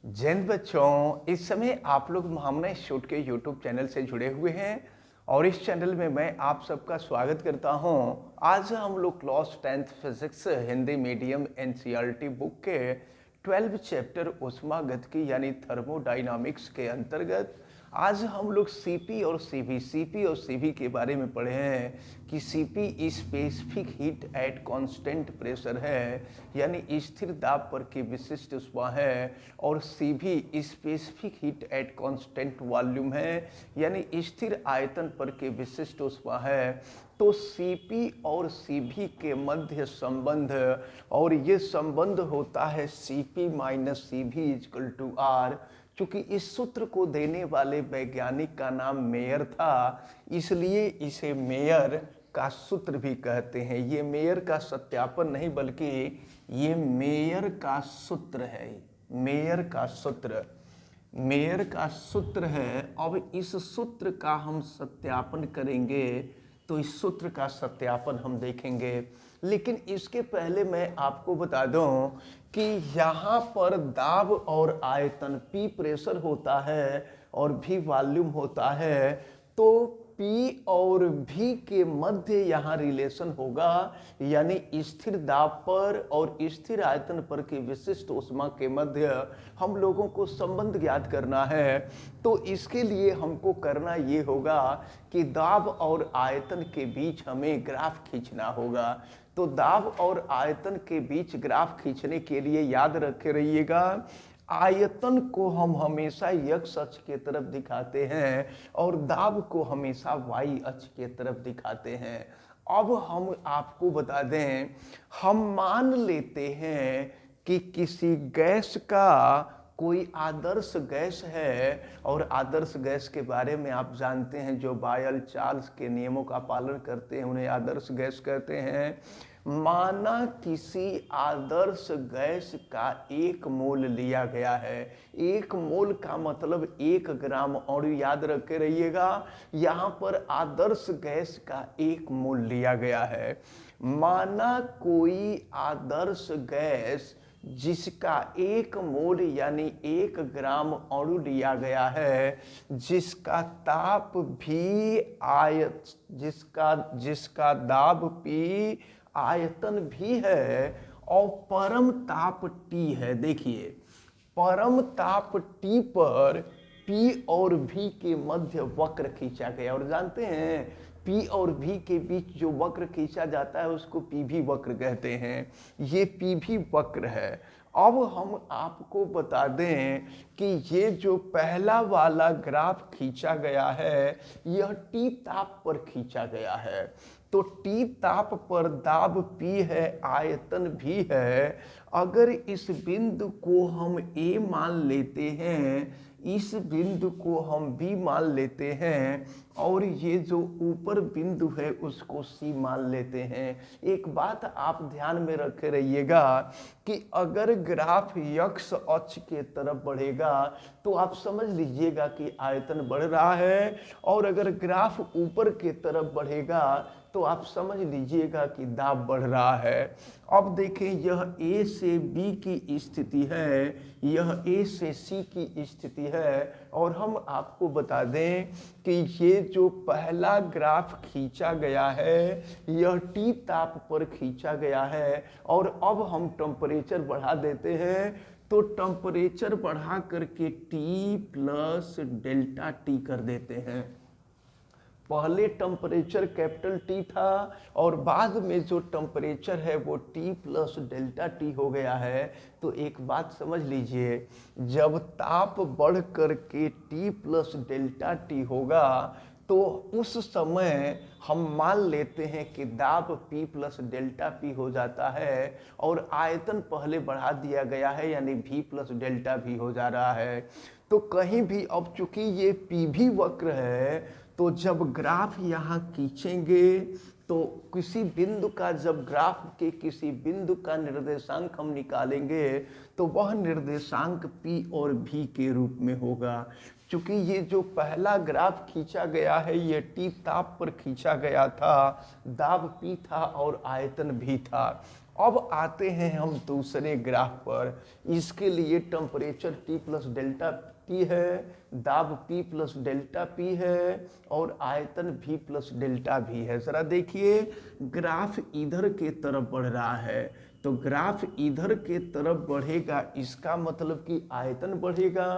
जैन बच्चों, इस समय आप लोग भावना शूट के यूट्यूब चैनल से जुड़े हुए हैं और इस चैनल में मैं आप सबका स्वागत करता हूं। आज हम लोग class 10th physics Hindi medium NCERT book के 12 चैप्टर ऊष्मागतिकी यानी थर्मोडायनामिक्स के अंतर्गत आज हम लोग सीपी और सीवी के बारे में पढ़े हैं कि CP specific heat at constant pressure है यानी स्थिर दाब पर की विशिष्ट ऊष्मा है, और CV specific heat at constant volume है यानी स्थिर आयतन पर की विशिष्ट ऊष्मा है। तो सीपी और सीवी के मध्य संबंध, और ये संबंध होता है CP minus CV equal to R. चूंकि इस सूत्र को देने वाले वैज्ञानिक का नाम मेयर था, इसलिए इसे मेयर का सूत्र भी कहते हैं। ये मेयर का सत्यापन नहीं बल्कि ये मेयर का सूत्र है। मेयर का सूत्र है। अब इस सूत्र का हम सत्यापन करेंगे, तो इस सूत्र का सत्यापन हम देखेंगे। लेकिन इसके पहले मैं आपको बता दूं कि यहाँ पर दाब और आयतन, P प्रेशर होता है और V वॉल्यूम होता है, तो P और V के मध्य यहाँ रिलेशन होगा, यानी स्थिर दाब पर और स्थिर आयतन पर की विशिष्ट ऊष्मा के मध्य हम लोगों को संबंध ज्ञात करना है। तो इसके लिए हमको करना ये होगा कि दाब और आयतन के बीच हमें ग्राफ खींचना होगा। तो दाब और आयतन के बीच ग्राफ खींचने के लिए याद रखे रहिएगा, आयतन को हम हमेशा x अक्ष के तरफ दिखाते हैं और दाब को हमेशा y अक्ष के तरफ दिखाते हैं। अब हम आपको बता दें, हम मान लेते हैं कि किसी गैस का कोई आदर्श गैस है, और आदर्श गैस के बारे में आप जानते हैं, जो बायल चार्ल्स के नियमों का पालन करते हैं उन्हें आदर्श गैस कहते हैं। माना किसी आदर्श गैस का 1 मोल लिया गया है। 1 मोल का मतलब 1 ग्राम, और याद रखे रहिएगा यहाँ पर आदर्श गैस का 1 मोल लिया गया है। माना कोई आदर्श गैस जिसका 1 मोल यानी 1 ग्राम अणु लिया गया है, जिसका ताप भी जिसका दाब भी आयतन भी है और परम ताप T है। देखिए, परम ताप T पर P और V के मध्य वक्र खींचा गया, और जानते हैं P और V के बीच जो वक्र खींचा जाता है उसको PV वक्र कहते हैं। ये PV वक्र है। अब हम आपको बता दें कि ये जो पहला वाला ग्राफ खींचा गया है यह T ताप पर खींचा गया है। तो T ताप पर दाब P है, आयतन भी है। अगर इस बिंदु को हम A मान लेते हैं, इस बिंदु को हम B मान लेते हैं, और ये जो ऊपर बिंदु है उसको C मान लेते हैं। एक बात आप ध्यान में रखे रहिएगा कि अगर ग्राफ x अक्ष के तरफ बढ़ेगा तो आप समझ लीजिएगा कि आयतन बढ़ रहा है, और अगर ग्राफ ऊपर के तरफ बढ़ेगा तो आप समझ लीजिएगा कि दाब बढ़ रहा है। अब देखें, यह A से B की स्थिति है, यह A से C की स्थिति है, और हम आपको बता दें कि ये जो पहला ग्राफ खींचा गया है यह T ताप पर खींचा गया है। और अब हम टेम्परेचर बढ़ा देते हैं, तो टेम्परेचर बढ़ा करके T प्लस डेल्टा T कर देते हैं। पहले टेम्परेचर कैपिटल T था और बाद में जो टेम्परेचर है वो T प्लस डेल्टा T हो गया है। तो एक बात समझ लीजिए, जब ताप बढ़ करके T प्लस डेल्टा T होगा तो उस समय हम मान लेते हैं कि दाब P प्लस डेल्टा P हो जाता है, और आयतन पहले बढ़ा दिया गया है यानी V प्लस डेल्टा V हो जा रहा है। तो कहीं भी, अब चूंकि ये PV वक्र है, तो जब ग्राफ यहाँ खींचेंगे तो किसी बिंदु का, जब ग्राफ के किसी बिंदु का निर्देशांक हम निकालेंगे तो वह निर्देशांक P और V के रूप में होगा। चूंकि ये जो पहला ग्राफ खींचा गया है ये T ताप पर खींचा गया था, दाब P था और आयतन भी था। अब आते हैं हम दूसरे ग्राफ पर। इसके लिए temperature T plus delta T है, दाब P प्लस डेल्टा P है और आयतन V प्लस डेल्टा V है। जरा देखिए ग्राफ इधर के तरफ बढ़ रहा है, तो ग्राफ इधर के तरफ बढ़ेगा, इसका मतलब कि आयतन बढ़ेगा।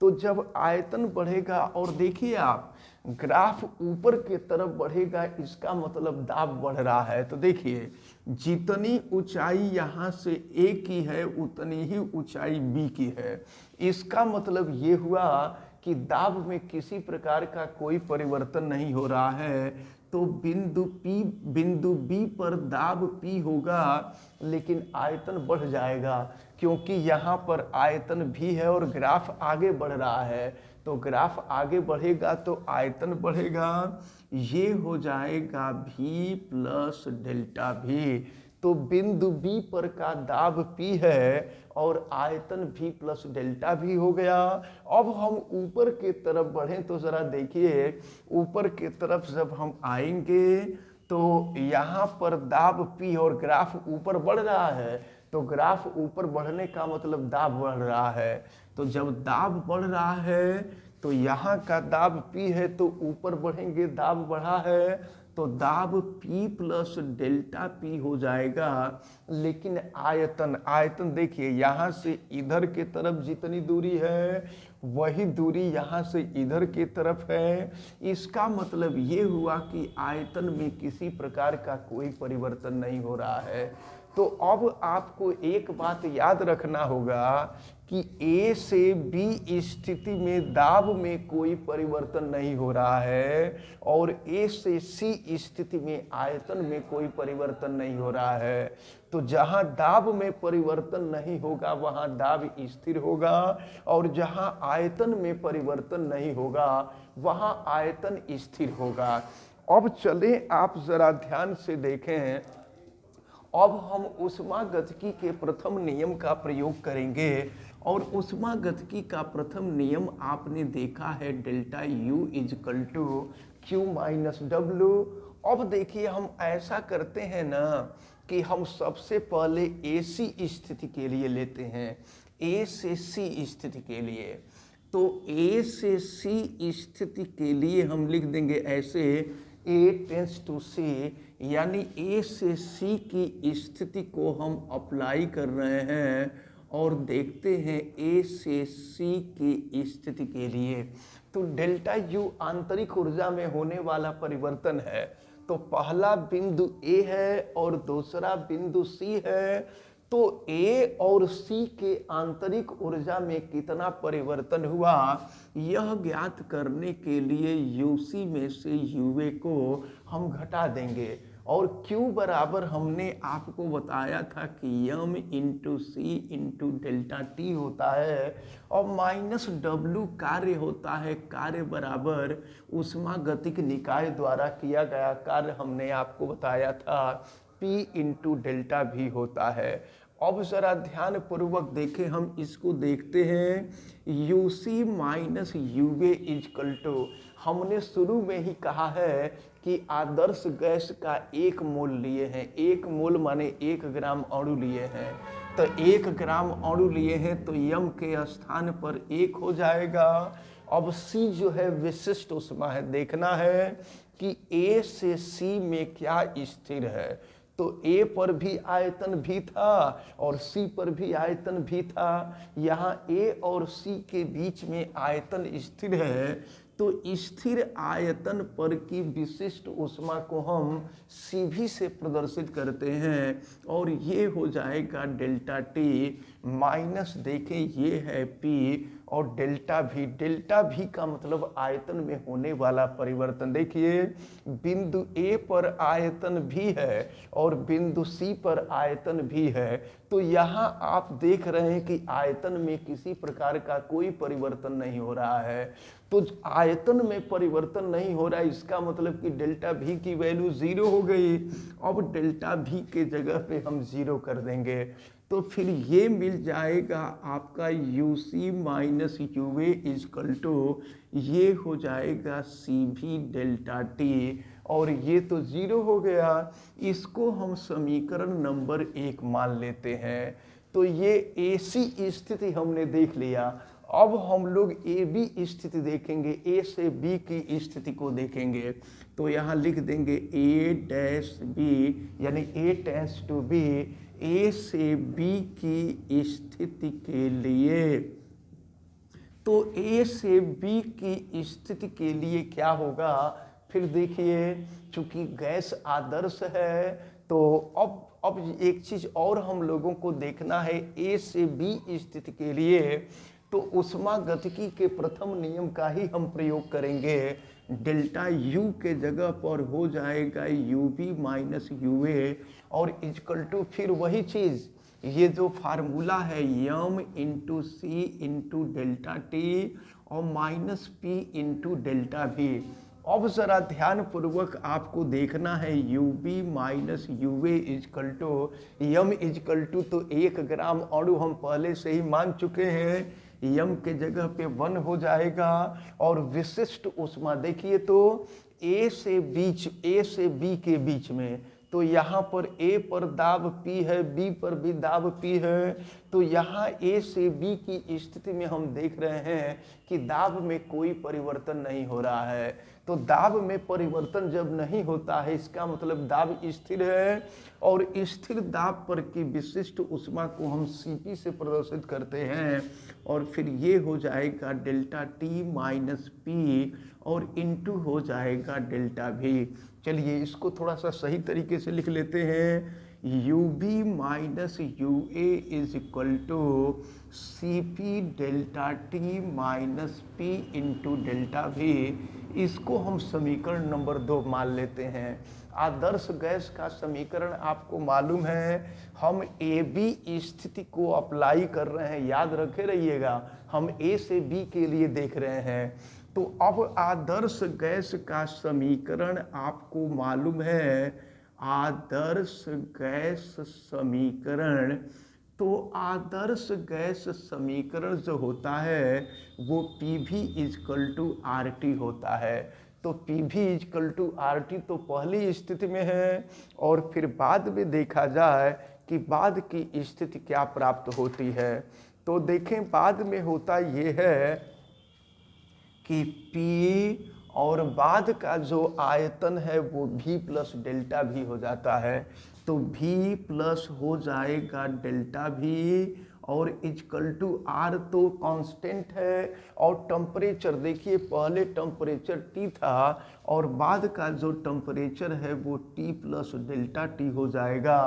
तो जब आयतन बढ़ेगा और देखिए आप ग्राफ ऊपर के तरफ बढ़ेगा, इसका मतलब दाब बढ़ रहा है। तो देखिए जितनी ऊंचाई यहाँ से A की है उतनी ही ऊंचाई B की है। इसका मतलब ये हुआ कि दाब में किसी प्रकार का कोई परिवर्तन नहीं हो रहा है। तो बिंदु B पर दाब P होगा लेकिन आयतन बढ़ जाएगा, क्योंकि यहाँ पर आयतन भी है और ग्राफ आगे बढ़ रहा है। तो ग्राफ आगे बढ़ेगा तो आयतन बढ़ेगा, ये हो जाएगा V प्लस डेल्टा V। तो बिंदु B पर का दाब P है और आयतन V प्लस डेल्टा V हो गया। अब हम ऊपर के तरफ बढ़ें तो ज़रा देखिए ऊपर के तरफ जब हम आएंगे तो यहाँ पर दाब P और ग्राफ ऊपर बढ़ रहा है, तो ग्राफ ऊपर बढ़ने का मतलब दाब बढ़ रहा है। तो जब दाब बढ़ रहा है तो यहाँ का दाब P है तो ऊपर बढ़ेंगे, दाब बढ़ा है तो दाब P प्लस डेल्टा P हो जाएगा। लेकिन आयतन देखिए यहाँ से इधर के तरफ जितनी दूरी है वही दूरी यहाँ से इधर की तरफ है। इसका मतलब ये हुआ कि आयतन में किसी प्रकार का कोई परिवर्तन नहीं हो रहा है। तो अब आपको एक बात याद रखना होगा कि A से B स्थिति में दाब में कोई परिवर्तन नहीं हो रहा है और A से C स्थिति में आयतन में कोई परिवर्तन नहीं हो रहा है। तो जहाँ दाब में परिवर्तन नहीं होगा वहाँ दाब स्थिर होगा और जहाँ आयतन में परिवर्तन नहीं होगा वहाँ आयतन स्थिर होगा। अब चले आप जरा ध्यान से देखें, अब हम ऊष्मागतिकी के प्रथम नियम का प्रयोग करेंगे और ऊष्मागतिकी का प्रथम नियम आपने देखा है delta U equal to Q minus W। अब देखिए हम ऐसा करते हैं ना कि हम सबसे पहले AC स्थिति के लिए लेते हैं, A से C स्थिति के लिए। तो A से C स्थिति के लिए हम लिख देंगे ऐसे A टेंस टू C, यानी A से C की स्थिति को हम अप्लाई कर रहे हैं और देखते हैं A से C की स्थिति के लिए। तो डेल्टा U आंतरिक ऊर्जा में होने वाला परिवर्तन है। तो पहला बिंदु A है और दूसरा बिंदु C है। तो A और C के आंतरिक ऊर्जा में कितना परिवर्तन हुआ यह ज्ञात करने के लिए UC में से UA को हम घटा देंगे और Q बराबर हमने आपको बताया था कि M into C into delta T होता है और माइनस W कार्य होता है। कार्य बराबर ऊष्मागतिक निकाय द्वारा किया गया कार्य हमने आपको बताया था P इंटू डेल्टा V होता है। अब जरा ध्यान पूर्वक देखें, हम इसको देखते हैं UC minus UA equal to, हमने शुरू में ही कहा है कि आदर्श गैस का 1 मोल लिए हैं, 1 मोल माने 1 ग्राम अणु लिए हैं। तो 1 ग्राम अणु लिए हैं तो M के स्थान पर 1 हो जाएगा। अब C जो है विशिष्ट ऊष्मा है, देखना है कि A से C में क्या स्थिर है। तो A पर भी आयतन भी था और C पर भी आयतन भी था। यहाँ A और C के बीच में आयतन स्थिर है। तो स्थिर आयतन पर की विशिष्ट ऊष्मा को हम CV से प्रदर्शित करते हैं और ये हो जाएगा डेल्टा T माइनस, देखें ये है P और डेल्टा V का मतलब आयतन में होने वाला परिवर्तन। देखिए बिंदु A पर आयतन भी है और बिंदु C पर आयतन भी है। तो यहाँ आप देख रहे हैं कि आयतन में किसी प्रकार का कोई परिवर्तन नहीं हो रहा है। तो आयतन में परिवर्तन नहीं हो रहा है, इसका मतलब कि डेल्टा V की वैल्यू 0 हो गई। अब डेल्टा V के जगह पे हम 0 कर देंगे तो फिर ये मिल जाएगा आपका UC minus UA equal to, ये हो जाएगा CV डेल्टा T और ये तो 0 हो गया। इसको हम समीकरण नंबर 1 मान लेते हैं। तो ये ऐसी स्थिति हमने देख लिया। अब हम लोग ए बी स्थिति देखेंगे, ए से बी की स्थिति को देखेंगे। तो यहाँ लिख देंगे ए डैश बी, यानी ए टेंड्स टू बी, ए से बी की स्थिति के लिए। तो ए से बी की स्थिति के लिए क्या होगा, फिर देखिए, चूंकि गैस आदर्श है तो अब एक चीज और हम लोगों को देखना है। ए से बी स्थिति के लिए तो ऊष्मागतिकी के प्रथम नियम का ही हम प्रयोग करेंगे। डेल्टा यू के जगह पर हो जाएगा यू बी माइनस यू ए, और इक्वल टू फिर वही चीज, ये जो फार्मूला है M into C into delta T और minus P into delta V. अब जरा ध्यान पूर्वक आपको देखना है, U B minus U A equal to M equal to, तो 1 ग्राम अणु हम पहले से ही मान चुके हैं, यम के जगह पे 1 हो जाएगा। और विशिष्ट ऊष्मा देखिए, तो ए से बी के बीच में, तो यहाँ पर ए पर दाब P है, बी पर भी दाब P है। तो यहाँ ए से बी की स्थिति में हम देख रहे हैं कि दाब में कोई परिवर्तन नहीं हो रहा है। तो दाब में परिवर्तन जब नहीं होता है, इसका मतलब दाब स्थिर है, और स्थिर दाब पर की विशिष्ट ऊष्मा को हम Cp से प्रदर्शित करते हैं। और फिर ये हो जाएगा डेल्टा टी माइनस पी और इंटू हो जाएगा डेल्टा भी। चलिए इसको थोड़ा सा सही तरीके से लिख लेते हैं, U B minus U A is equal to C P delta T minus P into delta V. इसको हम समीकरण नंबर 2 मान लेते हैं। आदर्श गैस का समीकरण आपको मालूम है, हम ए बी स्थिति को अप्लाई कर रहे हैं, याद रखे रहिएगा, हम ए से बी के लिए देख रहे हैं। तो अब आदर्श गैस का समीकरण आपको मालूम है, आदर्श गैस समीकरण, तो आदर्श गैस समीकरण जो होता है वो P V equal to R T होता है। तो P V equal to R T तो पहली स्थिति में है, और फिर बाद में देखा जाए कि बाद की स्थिति क्या प्राप्त होती है। तो देखें बाद में होता ये है कि P और बाद का जो आयतन है वो V प्लस डेल्टा भी हो जाता है। तो V प्लस हो जाएगा डेल्टा V और इजकल टू R तो कांस्टेंट है। और टेम्परेचर देखिए, पहले टेम्परेचर T था और बाद का जो टेम्परेचर है वो T प्लस डेल्टा T हो जाएगा।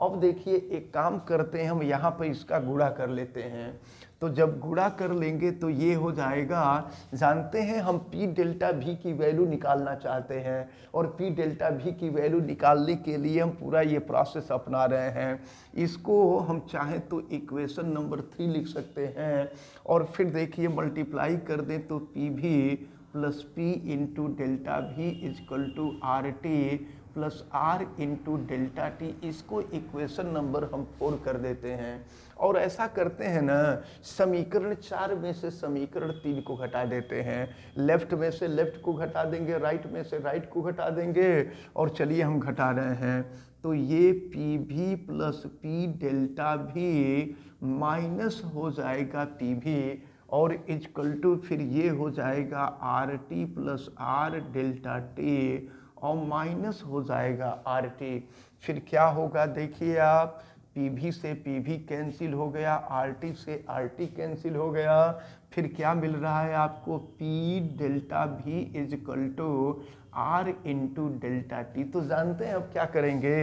अब देखिए एक काम करते हैं, हम यहाँ पर इसका गुणा कर लेते हैं। तो जब गुणा कर लेंगे तो ये हो जाएगा, जानते हैं हम P डेल्टा V की वैल्यू निकालना चाहते हैं, और P डेल्टा V की वैल्यू निकालने के लिए हम पूरा ये प्रोसेस अपना रहे हैं। इसको हम चाहें तो इक्वेशन नंबर 3 लिख सकते हैं, और फिर देखिए मल्टीप्लाई कर दें तो P V plus P into delta V equal to R T plus R into delta T. इसको इक्वेशन नंबर हम 4 कर देते हैं। और ऐसा करते हैं ना, समीकरण 4 में से समीकरण 3 को घटा देते हैं, लेफ्ट में से लेफ्ट को घटा देंगे, राइट में से राइट को घटा देंगे। और चलिए हम घटा रहे हैं, तो ये P V plus P delta भी माइनस हो जाएगा पी वी, और इजकल टू फिर ये हो जाएगा are T plus R delta T और माइनस हो जाएगा आर टी। फिर क्या होगा देखिए आप, पी से पी कैंसिल हो गया, आर टी से आर टी कैंसिल हो गया। फिर क्या मिल रहा है आपको, P delta V equal to R into delta T. तो जानते हैं अब क्या करेंगे,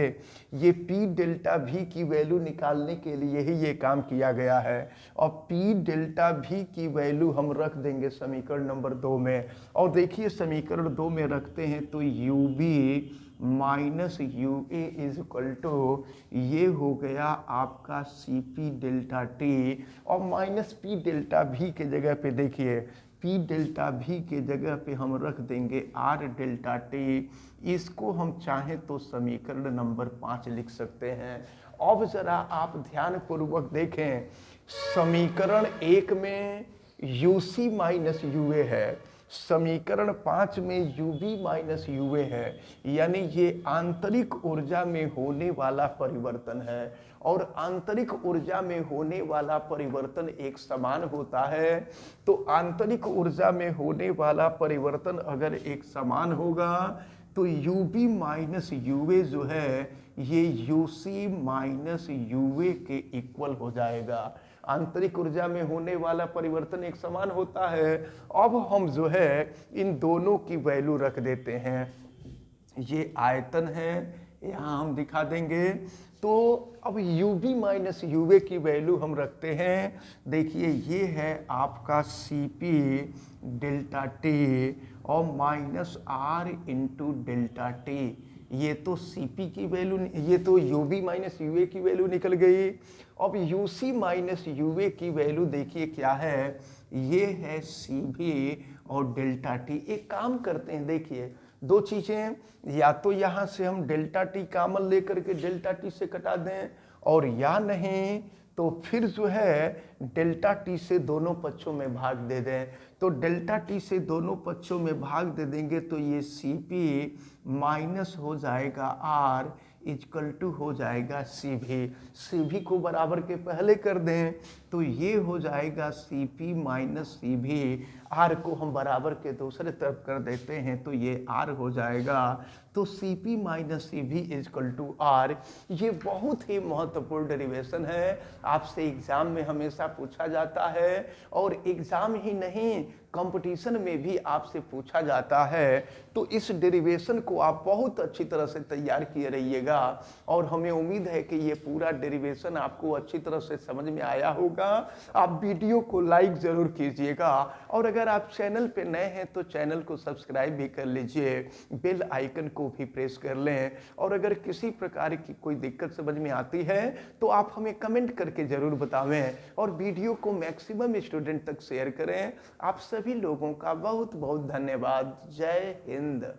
ये पी डेल्टा भी की वैल्यू निकालने के लिए ही ये काम किया गया है। और पी डेल्टा भी की वैल्यू हम रख देंगे समीकरण नंबर 2 में। और देखिए समीकरण 2 में रखते हैं तो U B minus U A is equal to, ये हो गया आपका सी पी डेल्टा टी, और माइनस पी डेल्टा भी के जगह पे देखिए, पी डेल्टा भी के जगह पे हम रख देंगे आर डेल्टा टी। इसको हम चाहें तो समीकरण नंबर 5 लिख सकते हैं। अब जरा आप ध्यान पूर्वक देखें, समीकरण 1 में यू सी माइनस यू ए है, समीकरण 5 में ub माइनस ua है, यानी ये आंतरिक ऊर्जा में होने वाला परिवर्तन है, और आंतरिक ऊर्जा में होने वाला परिवर्तन एक समान होता है। तो आंतरिक ऊर्जा में होने वाला परिवर्तन अगर एक समान होगा तो ub माइनस ua जो है ये uc माइनस ua के इक्वल हो जाएगा। आंतरिक ऊर्जा में होने वाला परिवर्तन एक समान होता है। अब हम जो है इन दोनों की वैल्यू रख देते हैं। ये आयतन है, यहाँ हम दिखा देंगे। तो अब ub माइनस ua की वैल्यू हम रखते हैं। देखिए ये है आपका cp डेल्टा टी और minus r into delta T. ये तो cp की वैल्यू, ये तो ub माइनस ua की वैल्यू निकल गई। अब uc माइनस ua की वैल्यू देखिए क्या है, ये है cv और डेल्टा टी। एक काम करते हैं, देखिए दो चीजें, या तो यहाँ से हम डेल्टा टी कॉमन लेकर के डेल्टा टी से कटा दें, और या नहीं तो फिर जो है डेल्टा टी से दोनों पक्षों में भाग दे दें। तो डेल्टा टी से दोनों पक्षों में भाग दे देंगे तो ये cp माइनस हो जाएगा r इक्वल टू हो जाएगा cv को बराबर के पहले कर दें तो ये हो जाएगा cp माइनस cv। r को हम बराबर के दूसरे तरफ कर देते हैं तो ये r हो जाएगा। तो cp minus cv equal to r। ये बहुत ही महत्वपूर्ण डेरिवेशन है, आपसे एग्जाम में हमेशा पूछा जाता है, और एग्जाम ही नहीं कंपटीशन में भी आपसे पूछा जाता है। तो इस डेरिवेशन को आप बहुत अच्छी तरह से तैयार किए रहिएगा, और हमें उम्मीद है कि ये पूरा डेरिवेशन आपको अच्छी तरह से समझ में आया होगा। आप वीडियो को लाइक ज़रूर कीजिएगा, और अगर आप चैनल पे नए हैं तो चैनल को सब्सक्राइब भी कर लीजिए, बेल आइकन को भी प्रेस कर लें। और अगर किसी प्रकार की कोई दिक्कत समझ में आती है तो आप हमें कमेंट करके ज़रूर बतावें, और वीडियो को मैक्सिमम स्टूडेंट तक शेयर करें। आप सभी लोगों का बहुत बहुत धन्यवाद। जय हिंद।